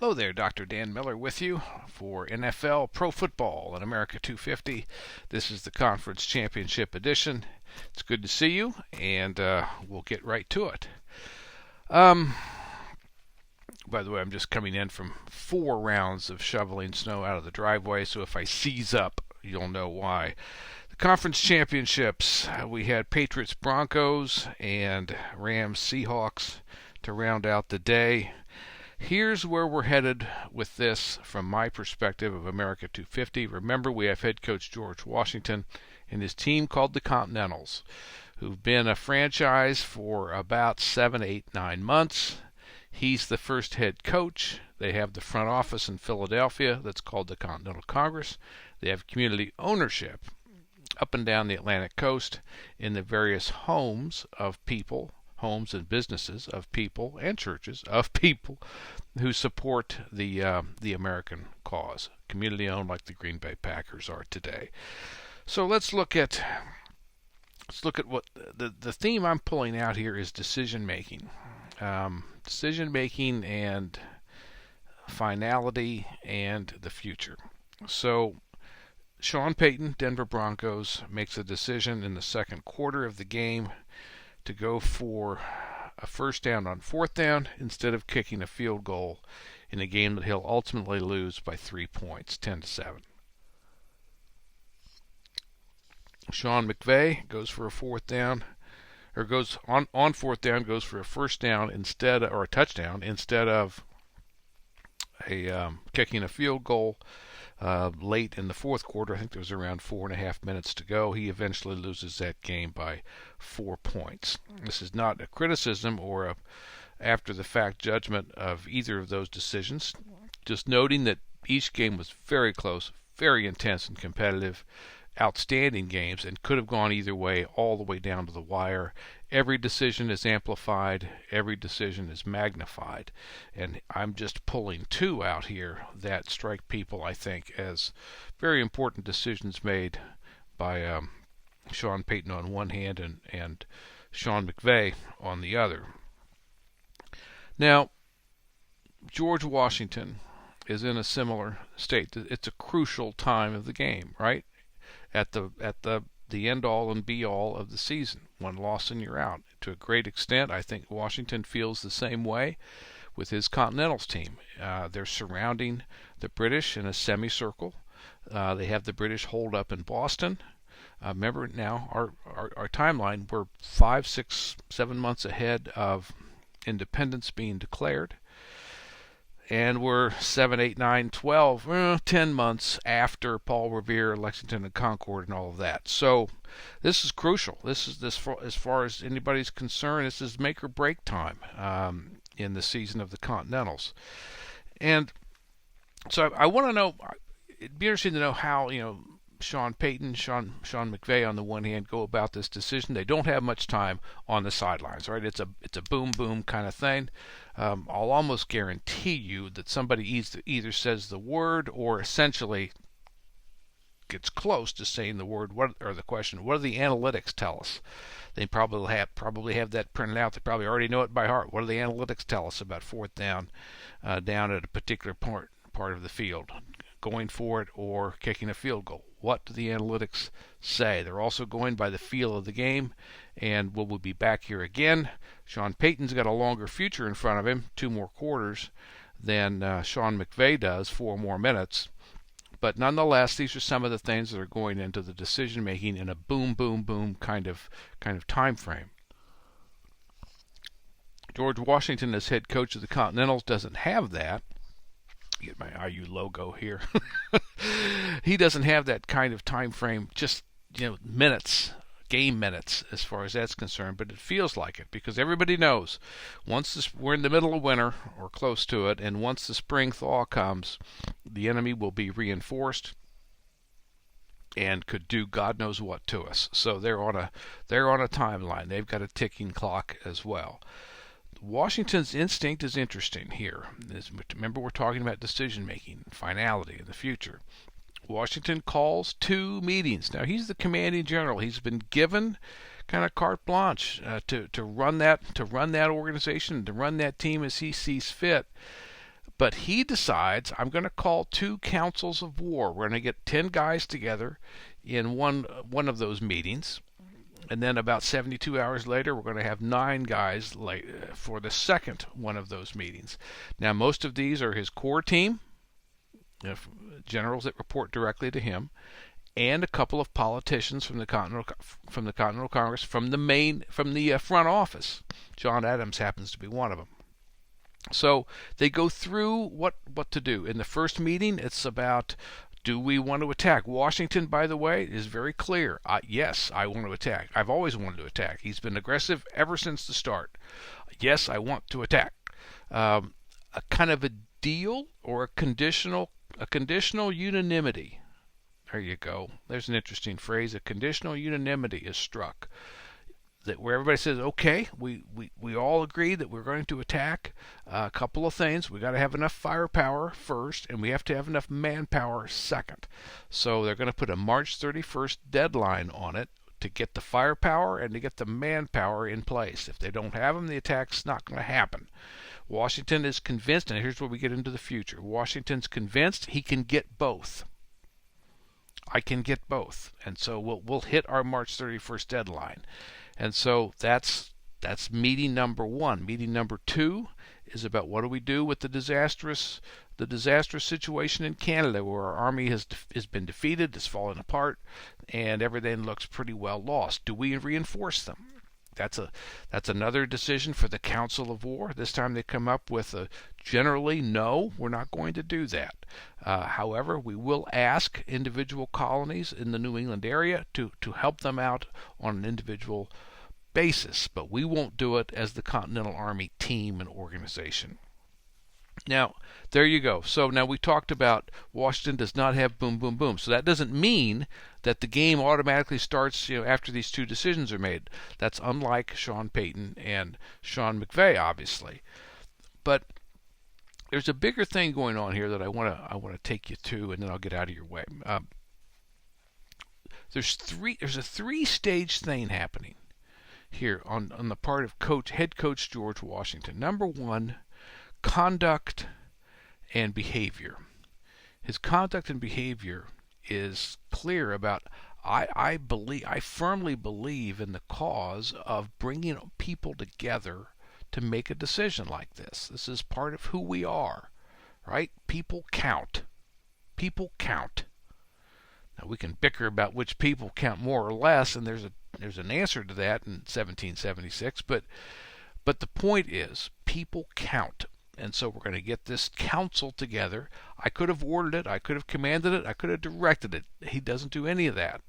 Hello there, Dr. Dan Miller with you for NFL Pro Football and America 250. This is the Conference Championship edition. It's good to see you, and we'll get right to it. By the way, I'm just coming in from 4 rounds of shoveling snow out of the driveway, so if I seize up, you'll know why. The Conference Championships, we had Patriots Broncos and Rams Seahawks to round out the day. Here's where we're headed with this from my perspective of America 250. Remember, we have head coach George Washington and his team called the Continentals, who've been a franchise for about 7, 8, 9 months. He's the first head coach. They have the front office in Philadelphia that's called the Continental Congress. They have community ownership up and down the Atlantic coast in the various homes of people, homes and businesses of people and churches of people who support the American cause, community owned like the Green Bay Packers are today. So let's look at what the theme I'm pulling out here is decision making, and finality and the future. So Sean Payton, Denver Broncos, makes a decision in the second quarter of the game to go for a first down on fourth down instead of kicking a field goal in a game that he'll ultimately lose by 3 points, 10-7. Sean McVay goes for a fourth down, or goes on fourth down, goes for a first down or a touchdown instead of kicking a field goal. Late in the fourth quarter, I think there was around 4.5 minutes to go. He eventually loses that game by 4 points. This is not a criticism or a after-the-fact judgment of either of those decisions. Just noting that each game was very close, very intense and competitive, outstanding games, and could have gone either way, all the way down to the wire. Every decision is amplified, every decision is magnified, and I'm just pulling 2 out here that strike people, I think, as very important decisions made by Sean Payton on one hand and Sean McVay on the other. Now, George Washington is in a similar state. It's a crucial time of the game, right? At the end all and be all of the season. One loss and you're out. To a great extent, I think Washington feels the same way with his Continentals team. They're surrounding the British in a semicircle. They have the British holed up in Boston. Remember now, our timeline, we're 5, 6, 7 months ahead of independence being declared. And we're 7, 8, 9, 12, 10 months after Paul Revere, Lexington and Concord and all of that. So this is crucial. This is as far as anybody's concerned, this is make or break time in the season of the Continentals. And so I want to know, it'd be interesting to know how, Sean Payton, Sean McVay on the one hand go about this decision. They don't have much time on the sidelines, right? It's a boom boom kind of thing. I'll almost guarantee you that somebody either says the word or essentially gets close to saying the word or the question. What do the analytics tell us? They probably have that printed out. They probably already know it by heart. What do the analytics tell us about fourth down down at a particular part of the field, going for it or kicking a field goal? What do the analytics say? They're also going by the feel of the game, and will we be back here again? Sean Payton's got a longer future in front of him, 2 more quarters, than Sean McVay does, 4 more minutes. But nonetheless, these are some of the things that are going into the decision making in a boom, boom, boom kind of time frame. George Washington, as head coach of the Continentals, doesn't have that. Get my IU logo here. He doesn't have that kind of time frame, just minutes, game minutes, as far as that's concerned. But it feels like it because everybody knows we're in the middle of winter or close to it, and once the spring thaw comes, the enemy will be reinforced and could do God knows what to us. So they're on a timeline. They've got a ticking clock as well. Washington's instinct is interesting here. Remember, we're talking about decision-making, finality, in the future. Washington calls 2 meetings. Now, he's the commanding general. He's been given kind of carte blanche to run that organization, to run that team as he sees fit. But he decides, I'm going to call 2 councils of war. We're going to get 10 guys together in one of those meetings. And then about 72 hours later, we're going to have 9 guys for the second one of those meetings. Now, most of these are his core team, generals that report directly to him, and a couple of politicians from the Continental Congress, from the front office. John Adams happens to be one of them. So they go through what to do. In the first meeting, it's about, do we want to attack? Washington, by the way, is very clear. Yes, I want to attack. I've always wanted to attack. He's been aggressive ever since the start. Yes, I want to attack. A kind of a deal or a conditional unanimity. There you go. There's an interesting phrase. A conditional unanimity is struck. That where everybody says, okay, we all agree that we're going to attack. A couple of things. We got to have enough firepower first, and we have to have enough manpower second. So they're going to put a March 31st deadline on it to get the firepower and to get the manpower in place. If they don't have them, the attack's not going to happen. Washington is convinced, and here's where we get into the future. Washington's convinced he can get both. I can get both, and so we'll hit our March 31st deadline. And so that's meeting number 1. Meeting number 2 is about what do we do with the disastrous situation in Canada, where our army has been defeated, has fallen apart, and everything looks pretty well lost. Do we reinforce them? That's another decision for the Council of War. This time they come up with a generally no, we're not going to do that. However, we will ask individual colonies in the New England area to help them out on an individual basis, but we won't do it as the Continental Army team and organization. Now, there you go. So now we talked about Washington does not have boom, boom, boom. So that doesn't mean that the game automatically starts, after these 2 decisions are made. That's unlike Sean Payton and Sean McVay, obviously. But there's a bigger thing going on here that I want to take you to, and then I'll get out of your way. There's a 3-stage thing happening here on the part of head coach George Washington. Number 1, conduct and behavior. His conduct and behavior is clear about, I firmly believe in the cause of bringing people together to make a decision like this. This is part of who we are, right? People count. People count. Now we can bicker about which people count more or less, and there's an answer to that in 1776, but the point is, people count. And so we're going to get this council together. I could have ordered it, I could have commanded it, I could have directed it. He doesn't do any of that.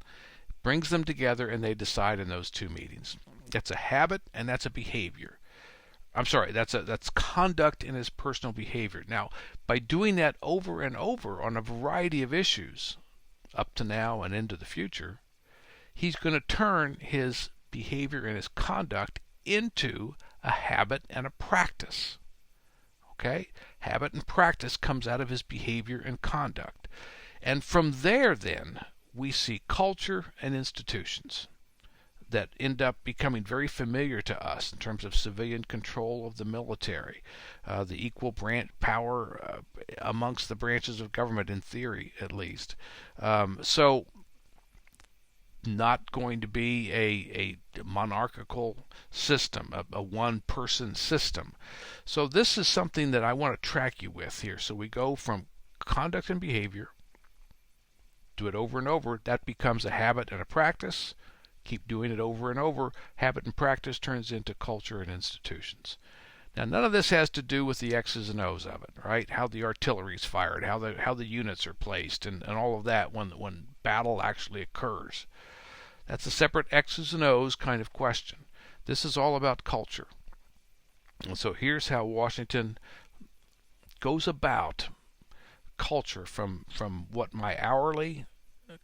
Brings them together and they decide in those 2 meetings. That's a habit and that's a behavior. I'm sorry, that's conduct in his personal behavior. Now, by doing that over and over on a variety of issues, up to now and into the future, he's going to turn his behavior and his conduct into a habit and a practice. Okay? Habit and practice comes out of his behavior and conduct. And from there, then, we see culture and institutions that end up becoming very familiar to us in terms of civilian control of the military, the equal branch power amongst the branches of government, in theory at least. So not going to be a monarchical system, a one-person system. So this is something that I want to track you with here. So we go from conduct and behavior, do it over and over, that becomes a habit and a practice. Keep doing it over and over. Habit and practice turns into culture and institutions. Now, none of this has to do with the X's and O's of it, right? How the artillery's fired, how the units are placed, and all of that when battle actually occurs. That's a separate X's and O's kind of question. This is all about culture. And so here's how Washington goes about culture from what my hourly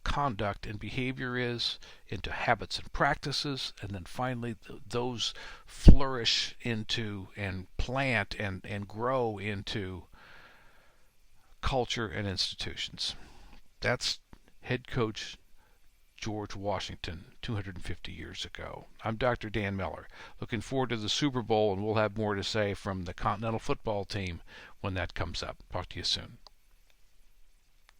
conduct and behavior is into habits and practices, and then finally those flourish into and plant and grow into culture and institutions. That's head coach George Washington 250 years ago. I'm Dr. Dan Miller. Looking forward to the Super Bowl, and we'll have more to say from the Continental Football Team when that comes up. Talk to you soon.